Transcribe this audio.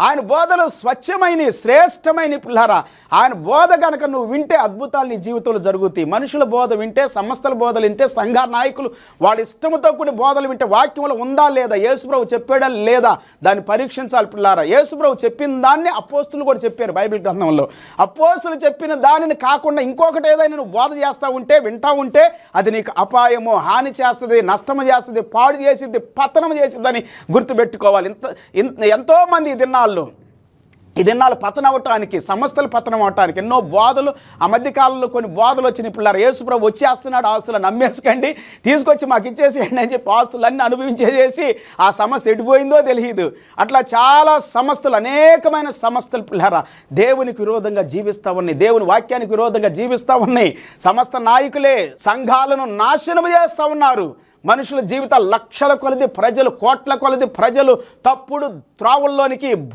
ఆయన బోధలు స్వచ్ఛమైన శ్రేష్టమైన పిల్లారా. ఆయన బోధ కనుక నువ్వు వింటే అద్భుతాలు నీ జీవితంలో జరుగుతాయి. మనుషుల బోధ వింటే, సంస్థల బోధలు వింటే, సంఘ నాయకులు వాళ్ళ ఇష్టంతో కూడి బోధలు వింటే వాక్యంలో ఉందా లేదా, యేసుప్రభు చెప్పాడా లేదా దాన్ని పరీక్షించాలి పిల్లారా. యేసుప్రభు చెప్పిన దాన్ని అపోస్తులు కూడా చెప్పారు బైబిల్ గ్రంథంలో. అపోస్తులు చెప్పిన దానిని కాకుండా ఇంకొకటి ఏదైనా నువ్వు బోధ చేస్తూ ఉంటే, వింటూ ఉంటే అది నీకు అపాయము, హాని చేస్తుంది, నష్టము చేస్తుంది, పాడు చేసిద్ది, పతనం చేసిద్దని గుర్తుపెట్టుకోవాలి. ఎంతోమంది ఈ దినాలు పతనం అవటానికి, సంస్థలు పతనం అవటానికి ఎన్నో బోధలు, ఆ మధ్యకాలంలో కొన్ని బోధలు వచ్చినాయి పిల్లలు. యేసుప్రభు వచ్చేస్తున్నాడు, ఆస్తులను అమ్మేసుకండి, తీసుకొచ్చి మాకు ఇచ్చేసేయండి అని చెప్పి ఆస్తులన్నీ అనుభవించేసి ఆ సంస్థ ఎడిపోయిందో తెలియదు. అట్లా చాలా సంస్థలు, అనేకమైన సంస్థలు పిల్లరా దేవునికి విరోధంగా జీవిస్తూ ఉన్నాయి, దేవుని వాక్యానికి విరోధంగా జీవిస్తూ ఉన్నాయి. సమస్త నాయకులే సంఘాలను నాశనం చేస్తూ ఉన్నారు. మనుషుల జీవితాలు లక్షల కొలది ప్రజలు, కోట్ల కొలది ప్రజలు తప్పుడు త్రావుల్లోనికి